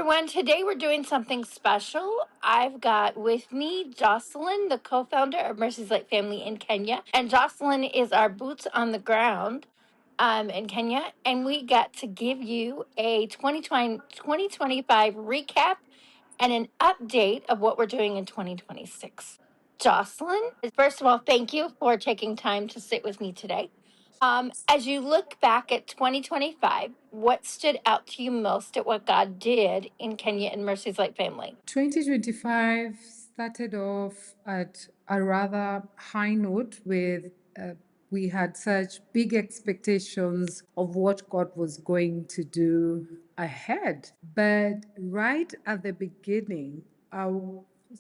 everyone. Today we're doing something special. I've got with me Jocelyne, the co founder of Mercy's Light Family in Kenya. And Jocelyne is our boots on the ground in Kenya. And we got to give you a 2025 recap and an update of what we're doing in 2026. Jocelyne, first of all, thank you for taking time to sit with me today. As you look back at 2025, what stood out to you most at what God did in Kenya and Mercy's Light Family? 2025 started off at a rather high note with we had such big expectations of what God was going to do ahead. But right at the beginning,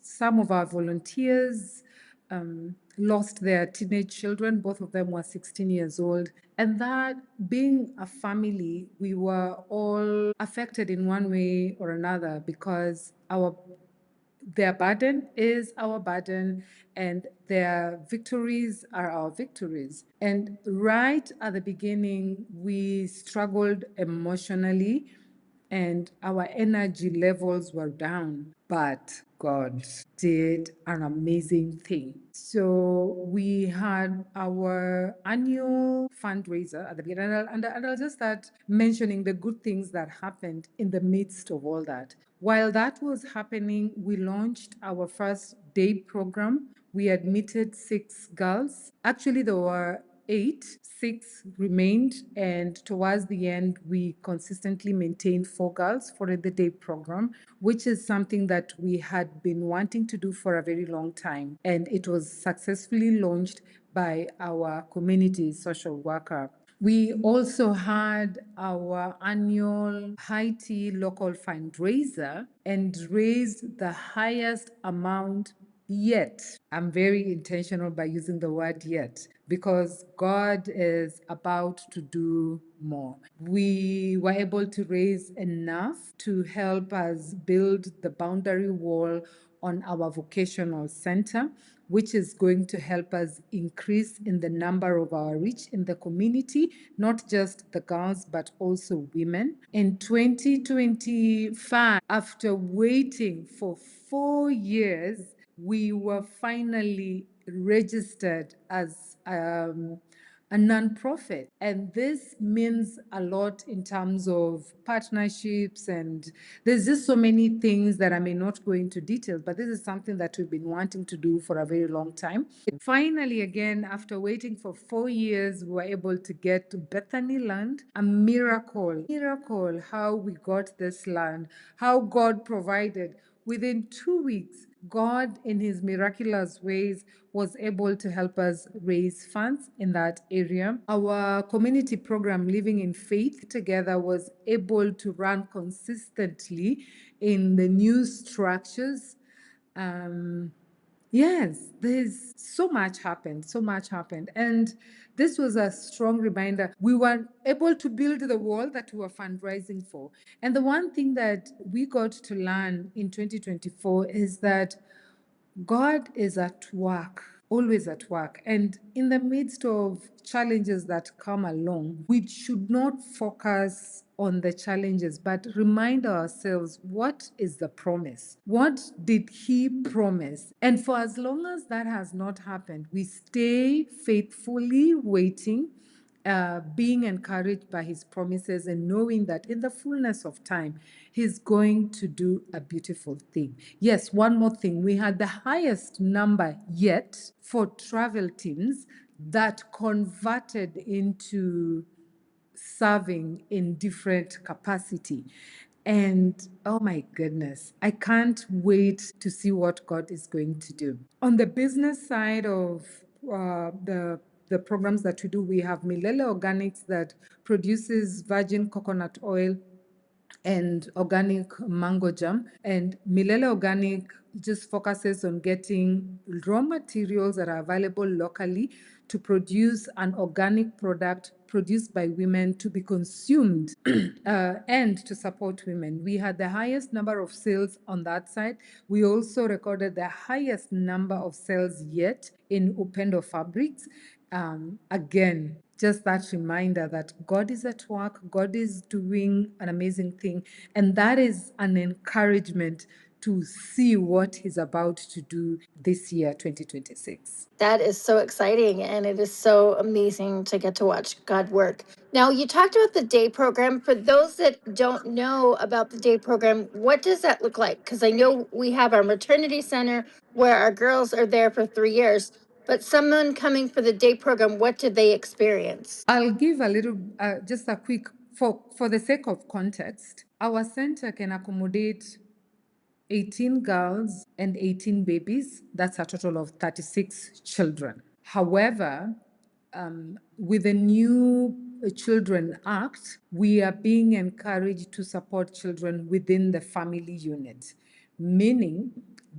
some of our volunteers lost their teenage children. Both of them were 16 years old. And that being a family, we were all affected in one way or another because their burden is our burden and their victories are our victories. And right at the beginning, we struggled emotionally and our energy levels were down. But God did an amazing thing. So we had our annual fundraiser at the beginning, and I'll just start mentioning the good things that happened in the midst of all that. While that was happening, we launched our first day program. We admitted 6 girls. Actually, there were 8, 6 remained, and towards the end, we consistently maintained 4 girls for the day program, which is something that we had been wanting to do for a very long time. And it was successfully launched by our community social worker. We also had our annual high tea local fundraiser and raised the highest amount yet. I'm very intentional by using the word yet because God is about to do more. We were able to raise enough to help us build the boundary wall on our vocational center, which is going to help us increase in the number of our reach in the community, not just the girls, but also women. In 2025, after waiting for 4 years, we were finally registered as a nonprofit. And this means a lot in terms of partnerships, and there's just so many things that I may not go into details, but this is something that we've been wanting to do for a very long time. Finally, again, after waiting for 4 years, we were able to get to Bethany land. A miracle, how we got this land, how God provided. Within 2 weeks, God, in his miraculous ways, was able to help us raise funds in that area. Our community program, Living in Faith Together, was able to run consistently in the new structures. Yes, there's so much happened, so much happened. And this was a strong reminder. We were able to build the wall that we were fundraising for. And the one thing that we got to learn in 2024 is that God is at work, always at work. And in the midst of challenges that come along, we should not focus on the challenges, but remind ourselves, what is the promise? What did he promise? And for as long as that has not happened, we stay faithfully waiting, being encouraged by his promises and knowing that in the fullness of time, he's going to do a beautiful thing. Yes, one more thing. We had the highest number yet for travel teams that converted into serving in different capacity. And oh my goodness, I can't wait to see what God is going to do. On the business side of the programs that we do, we have Milele Organics that produces virgin coconut oil and organic mango jam. And Milele Organic just focuses on getting raw materials that are available locally to produce an organic product produced by women to be consumed and to support women. We had the highest number of sales on that side. We also recorded the highest number of sales yet in Upendo Fabrics. Again, just that reminder that God is at work, God is doing an amazing thing, and that is an encouragement to see what He's about to do this year, 2026. That is so exciting, and it is so amazing to get to watch God work. Now, you talked about the day program. For those that don't know about the day program, what does that look like? Because I know we have our maternity center where our girls are there for 3 years, but someone coming for the day program, what did they experience? I'll give a little, just a quick, for the sake of context, our center can accommodate 18 girls and 18 babies. That's a total of 36 children. However, with the new Children Act, we are being encouraged to support children within the family unit, meaning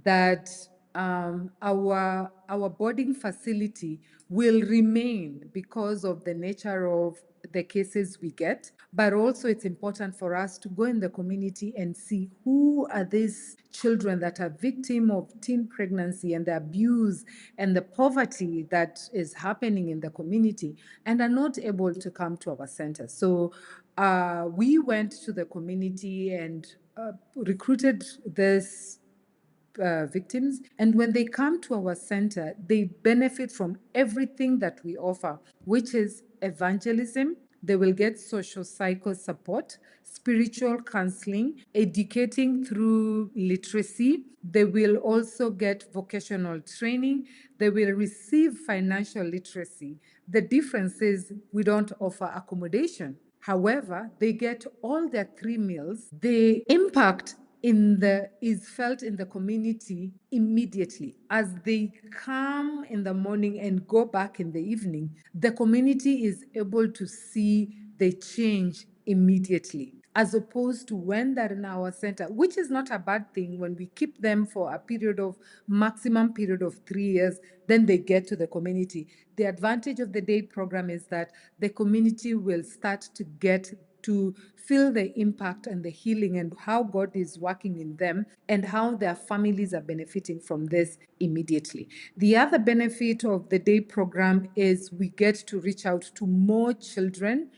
that our boarding facility will remain because of the nature of the cases we get, but also it's important for us to go in the community and see who are these children that are victim of teen pregnancy and the abuse and the poverty that is happening in the community and are not able to come to our center. So we went to the community and recruited this victims. And when they come to our center, they benefit from everything that we offer, which is evangelism. They will get social cycle support, spiritual counseling, educating through literacy. They will also get vocational training. They will receive financial literacy. The difference is we don't offer accommodation. However, they get all their 3 meals. The impact in the is felt in the community immediately as they come in the morning and go back in the evening. The community is able to see the change immediately, as opposed to when they're in our center, which is not a bad thing. When we keep them for a maximum period of 3 years, then they get to the community. The advantage of the day program is that the community will start to get to feel the impact and the healing and how God is working in them and how their families are benefiting from this immediately. The other benefit of the day program is we get to reach out to more children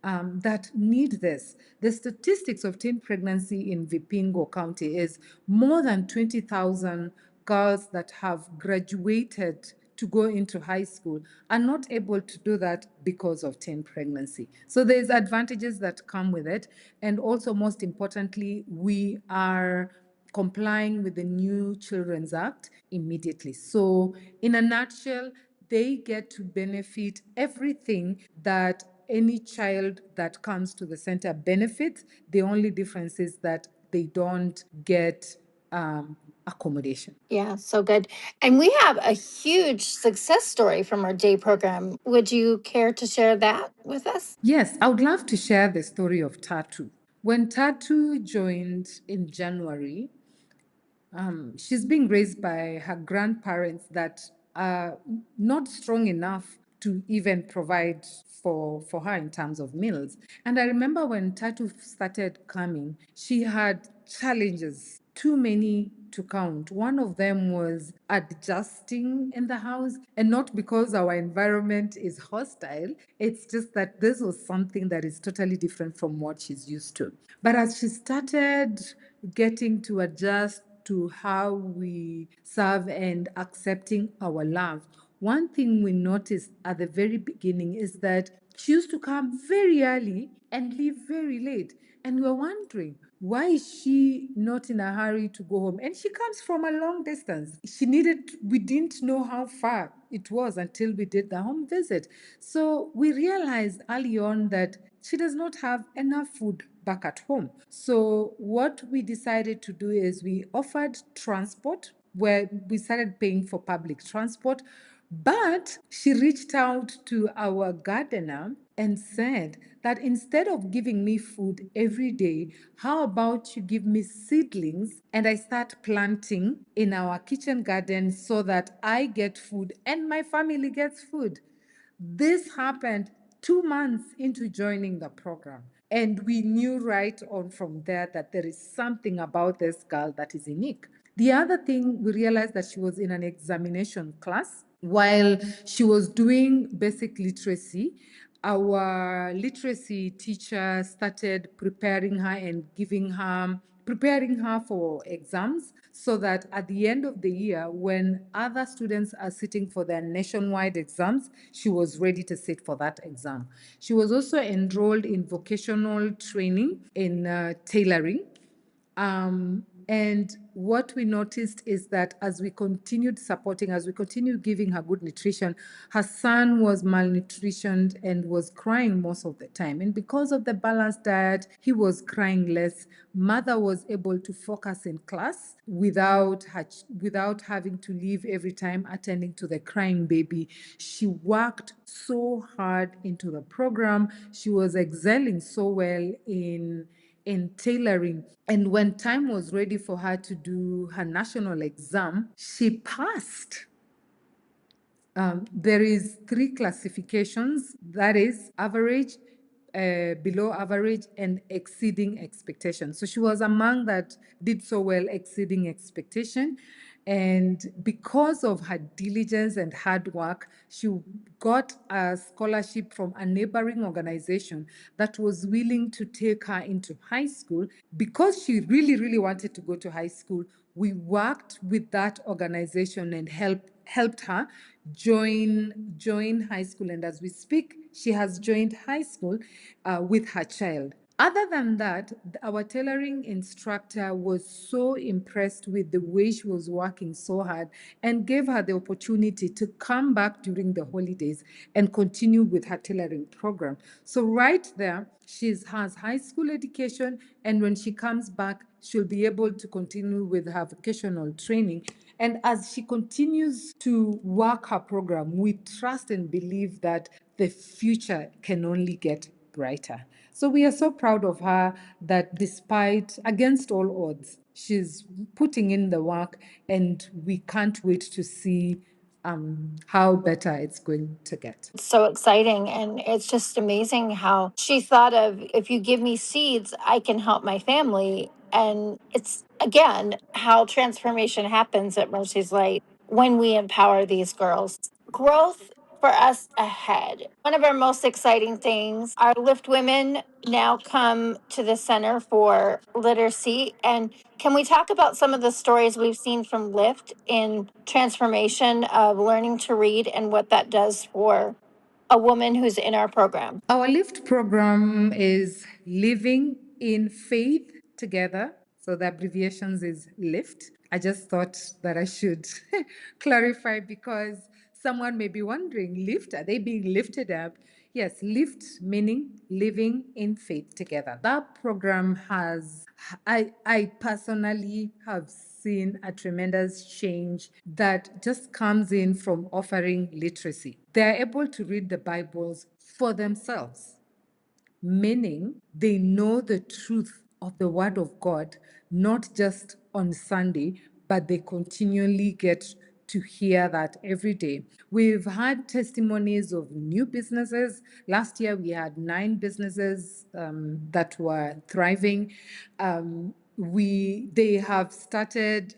that need this. The statistics of teen pregnancy in Vipingo County is more than 20,000 girls that have graduated to go into high school are not able to do that because of teen pregnancy. So there's advantages that come with it. And also, most importantly, we are complying with the new Children's Act immediately. So in a nutshell, they get to benefit everything that any child that comes to the center benefits. The only difference is that they don't get accommodation. Yeah, so good. And we have a huge success story from our day program. Would you care to share that with us? Yes, I would love to share the story of Tatu. When Tatu joined in January, she's being raised by her grandparents that are not strong enough to even provide for her in terms of meals. And I remember when Tatu started coming, she had challenges, too many to count. One of them was adjusting in the house, and not because our environment is hostile, it's just that this was something that is totally different from what she's used to. But as she started getting to adjust to how we serve and accepting our love, one thing we noticed at the very beginning is that she used to come very early and leave very late. And we were wondering, why is she not in a hurry to go home? And she comes from a long distance. We didn't know how far it was until we did the home visit. So we realized early on that she does not have enough food back at home. So what we decided to do is we offered transport where we started paying for public transport. But she reached out to our gardener and said that instead of giving me food every day, how about you give me seedlings and I start planting in our kitchen garden so that I get food and my family gets food. This happened 2 months into joining the program. And we knew right on from there that there is something about this girl that is unique. The other thing, we realized that she was in an examination class while she was doing basic literacy. our literacy teacher started preparing her for exams, so that at the end of the year, when other students are sitting for their nationwide exams, she was ready to sit for that exam. She was also enrolled in vocational training in tailoring. And what we noticed is that as we continued giving her good nutrition, her son was malnutritioned and was crying most of the time. And because of the balanced diet, he was crying less. Mother was able to focus in class without having to leave every time attending to the crying baby. She worked so hard into the program. She was excelling so well in tailoring. And when time was ready for her to do her national exam, she passed. There is three classifications, that is average, below average, and exceeding expectation. So she was among that did so well, exceeding expectation. And because of her diligence and hard work, she got a scholarship from a neighboring organization that was willing to take her into high school. Because she really, really wanted to go to high school, we worked with that organization and helped her join high school. And as we speak, she has joined high school with her child. Other than that, our tailoring instructor was so impressed with the way she was working so hard and gave her the opportunity to come back during the holidays and continue with her tailoring program. So right there, she has high school education, and when she comes back, she'll be able to continue with her vocational training. And as she continues to work her program, we trust and believe that the future can only get brighter. So we are so proud of her that despite, against all odds, she's putting in the work, and we can't wait to see how better it's going to get. It's so exciting. And it's just amazing how she thought of, if you give me seeds, I can help my family. And it's, again, how transformation happens at Mercy's Light when we empower these girls. Growth for us ahead. One of our most exciting things, our Lift women now come to the Center for Literacy. And can we talk about some of the stories we've seen from Lift in transformation of learning to read and what that does for a woman who's in our program? Our LIFT program is Living in Faith Together. So the abbreviations is LIFT. I just thought that I should clarify, because someone may be wondering, lift, are they being lifted up? Yes, lift meaning living in faith together. That program I personally have seen a tremendous change that just comes in from offering literacy. They're able to read the Bibles for themselves, meaning they know the truth of the Word of God, not just on Sunday, but they continually get to hear that every day. We've had testimonies of new businesses. Last year, we had 9 businesses that were thriving. They have started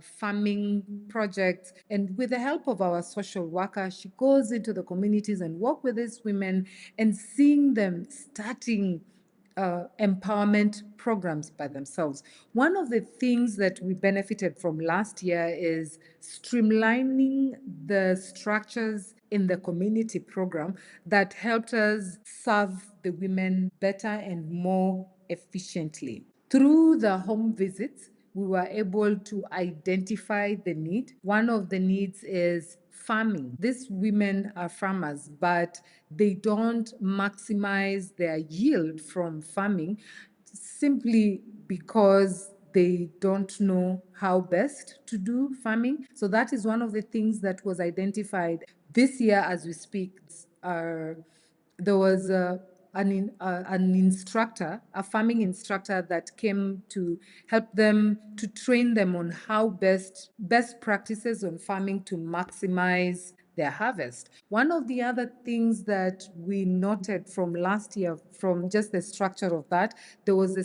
farming projects, and with the help of our social worker, she goes into the communities and work with these women, and seeing them starting empowerment programs by themselves. One of the things that we benefited from last year is streamlining the structures in the community program that helped us serve the women better and more efficiently. Through the home visits, we were able to identify the need. One of the needs is farming. These women are farmers, but they don't maximize their yield from farming simply because they don't know how best to do farming. So that is one of the things that was identified this year as we speak. There was an instructor, a farming instructor, that came to help them, to train them on how best practices on farming to maximize their harvest. One of the other things that we noted from last year, from just the structure of that, there was a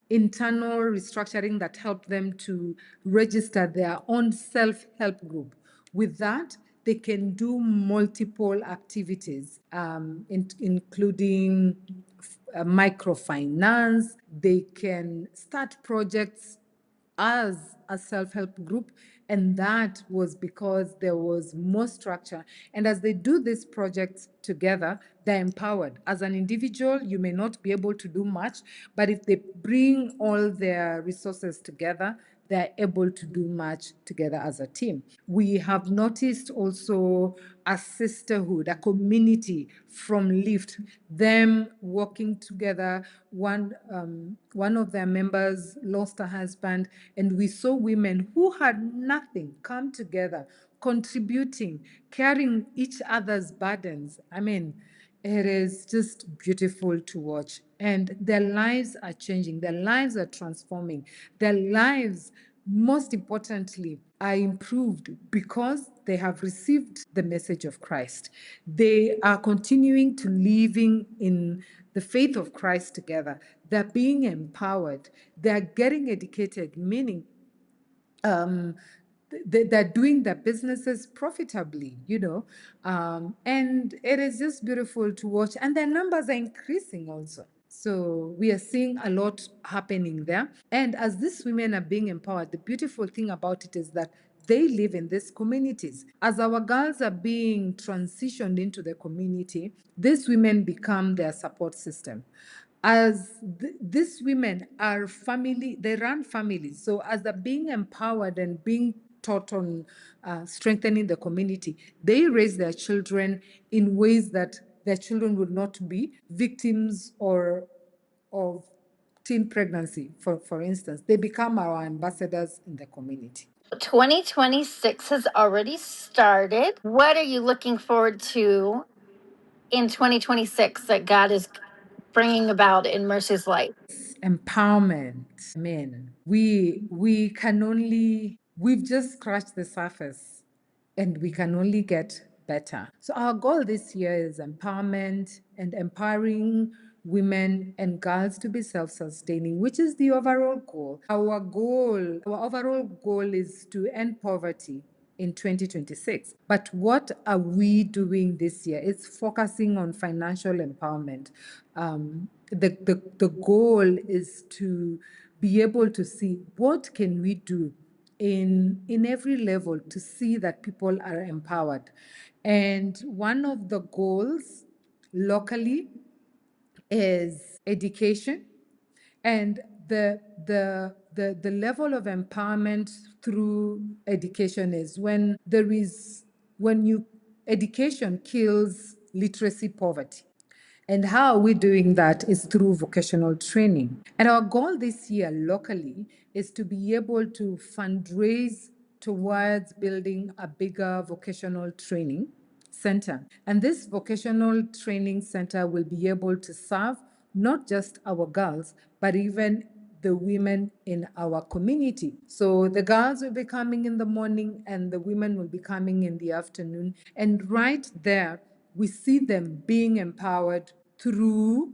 internal restructuring that helped them to register their own self-help group. With that, they can do multiple activities, including microfinance. They can start projects as a self-help group, and that was because there was more structure. And as they do these projects together, they're empowered. As an individual, you may not be able to do much, but if they bring all their resources together, they're able to do much together as a team. We have noticed also a sisterhood, a community from Lift, them working together. One of their members lost a husband, and we saw women who had nothing come together, contributing, carrying each other's burdens. I mean, it is just beautiful to watch. And their lives are changing, their lives are transforming, their lives, most importantly, are improved because they have received the message of Christ. They are continuing to living in the faith of Christ together. They're being empowered. They're getting educated, meaning um, they're doing their businesses profitably, and it is just beautiful to watch. And their numbers are increasing also. So we are seeing a lot happening there. And as these women are being empowered, the beautiful thing about it is that they live in these communities. As our girls are being transitioned into the community, these women become their support system. As these women are family, they run families. So as they're being empowered and being taught on strengthening the community, they raise their children in ways that their children would not be victims or of teen pregnancy, for instance. They become our ambassadors in the community. 2026 has already started. What are you looking forward to in 2026 that God is bringing about in Mercy's life? Empowerment. Men. We can only, we've just scratched the surface, and we can only get better. So our goal this year is empowerment and empowering women and girls to be self-sustaining, which is the overall goal. Our overall goal is to end poverty in 2026. But what are we doing this year? It's focusing on financial empowerment. The goal is to be able to see what can we do in every level to see that people are empowered. And one of the goals locally is education, and the level of empowerment through education is when you education kills literacy poverty. And how are we doing that is through vocational training. And our goal this year locally is to be able to fundraise towards building a bigger vocational training center. And this vocational training center will be able to serve not just our girls, but even the women in our community. So the girls will be coming in the morning and the women will be coming in the afternoon. And right there, we see them being empowered through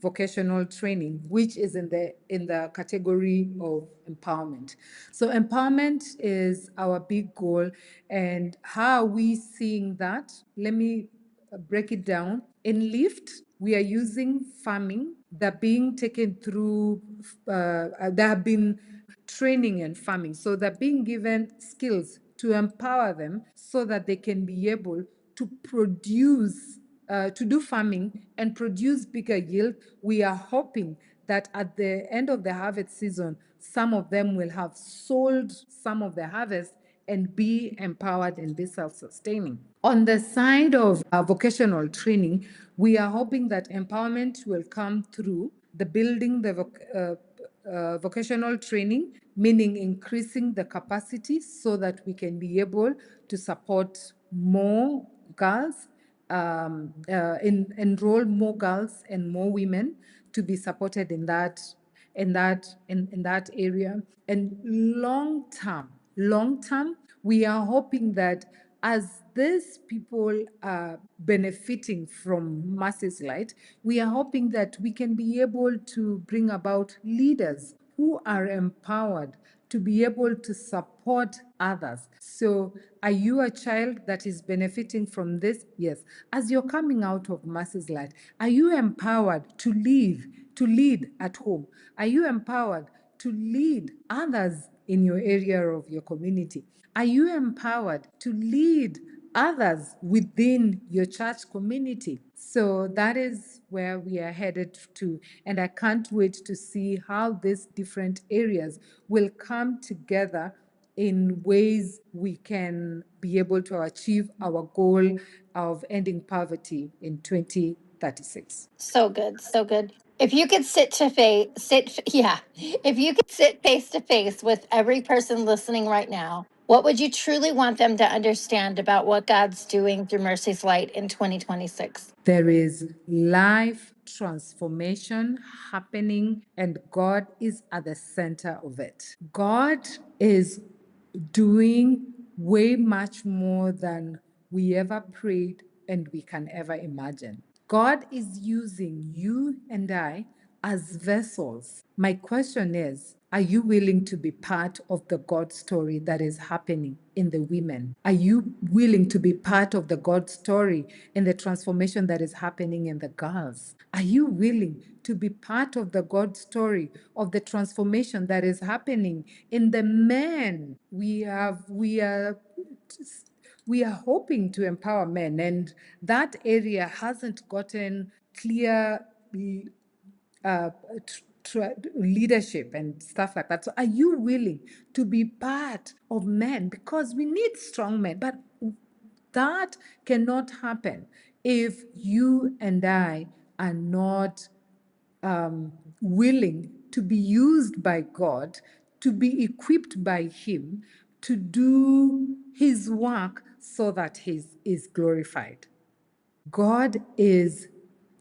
vocational training, which is in the category of empowerment. So empowerment is our big goal. And how are we seeing that? Let me break it down. In Lift, we are using farming. They're being taken through, they have been training in farming. So they're being given skills to empower them so that they can be able to produce, to do farming and produce bigger yield. We are hoping that at the end of the harvest season, some of them will have sold some of the harvest and be empowered and be self-sustaining. On the side of vocational training, we are hoping that empowerment will come through the building the vocational training, meaning increasing the capacity so that we can be able to support more girls, enroll more girls and more women to be supported in that area. And long term, we are hoping that as these people are benefiting from Mercy's Light, we are hoping that we can be able to bring about leaders who are empowered to be able to support others. So, are you a child that is benefiting from this? Yes. As you're coming out of Mercy's Light, are you empowered to lead at home? Are you empowered to lead others in your area of your community? Are you empowered to lead others within your church community? So that is where we are headed to. And I can't wait to see how these different areas will come together in ways we can be able to achieve our goal of ending poverty in 2036. So good, so good. If you could yeah, if you could sit face to face with every person listening right now, what would you truly want them to understand about what God's doing through Mercy's Light in 2026? There is life transformation happening, and God is at the center of it. God is doing way much more than we ever prayed and we can ever imagine. God is using you and I as vessels. My question is, are you willing to be part of the God story that is happening in the women? Are you willing to be part of the God story in the transformation that is happening in the girls? Are you willing to be part of the God story of the transformation that is happening in the men? We are hoping to empower men, and that area hasn't gotten clear leadership and stuff like that. So, are you willing to be part of men? Because we need strong men, but that cannot happen if you and I are not willing to be used by God, to be equipped by Him to do His work so that He is glorified. God is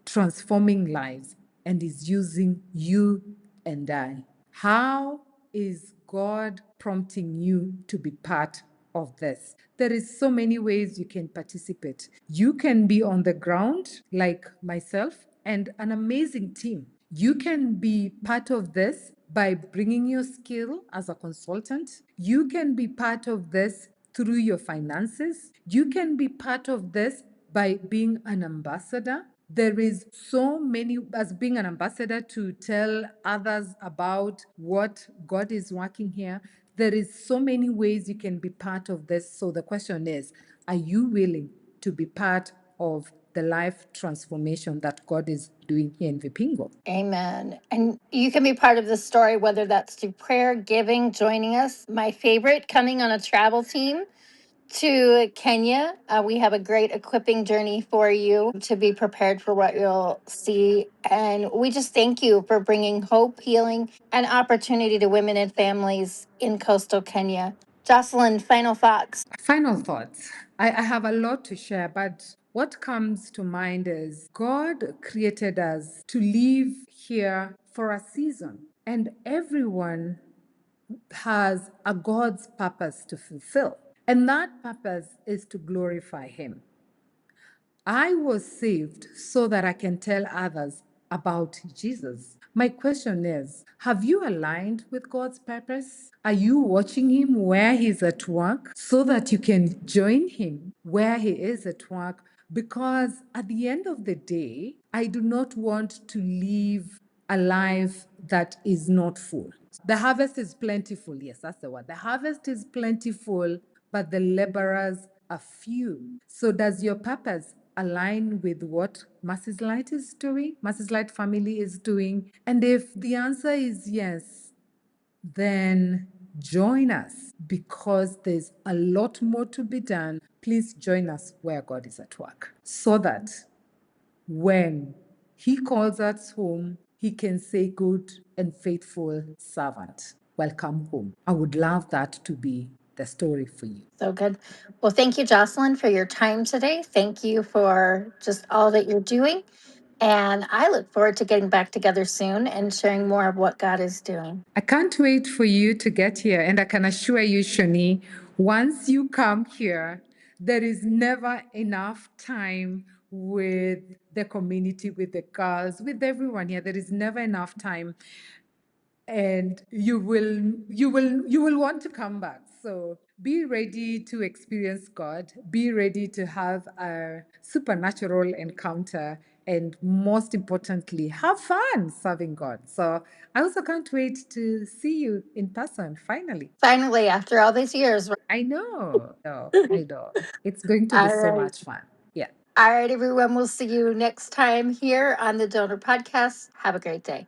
transforming lives and is using you and I. How is God prompting you to be part of this? There is so many ways you can participate. You can be on the ground like myself and an amazing team. You can be part of this by bringing your skill as a consultant. You can be part of this through your finances. You can be part of this by being an ambassador. There is so many, as being an ambassador to tell others about what God is working here. There is so many ways you can be part of this. So the question is, are you willing to be part of the life transformation that God is doing here in Vipingo? Amen. And you can be part of the story, whether that's through prayer, giving, joining us. My favorite, coming on a travel team to Kenya. We have a great equipping journey for you to be prepared for what you'll see. And we just thank you for bringing hope, healing, and opportunity to women and families in coastal Kenya. Jocelyne, final thoughts. Final thoughts. I have a lot to share, but what comes to mind is God created us to live here for a season, and everyone has a God's purpose to fulfill. And that purpose is to glorify Him. I was saved so that I can tell others about Jesus. My question is, have you aligned with God's purpose? Are you watching Him where He's at work so that you can join Him where He is at work? Because at the end of the day, I do not want to live a life that is not full. The harvest is plentiful. Yes, that's the word. The harvest is plentiful, but the laborers are few. So, does your purpose align with what Mercy's Light is doing? Mercy's Light family is doing? And if the answer is yes, then join us because there's a lot more to be done. Please join us where God is at work so that when He calls us home, He can say, "Good and faithful servant, welcome home." I would love that to be the story for you. So good. Well, thank you, Jocelyne, for your time today. Thank you for just all that you're doing. And I look forward to getting back together soon and sharing more of what God is doing. I can't wait for you to get here. And I can assure you, Shawnee, once you come here, there is never enough time with the community, with the girls, with everyone here. There is never enough time. and you will want to come back. So be ready to experience God, be ready to have a supernatural encounter, and most importantly, have fun serving God. So I also can't wait to see you in person finally. Finally, after all these years. I know, I know. It's going to be All so right. much fun. Yeah. All right, everyone. We'll see you next time here on the Donor Podcast. Have a great day.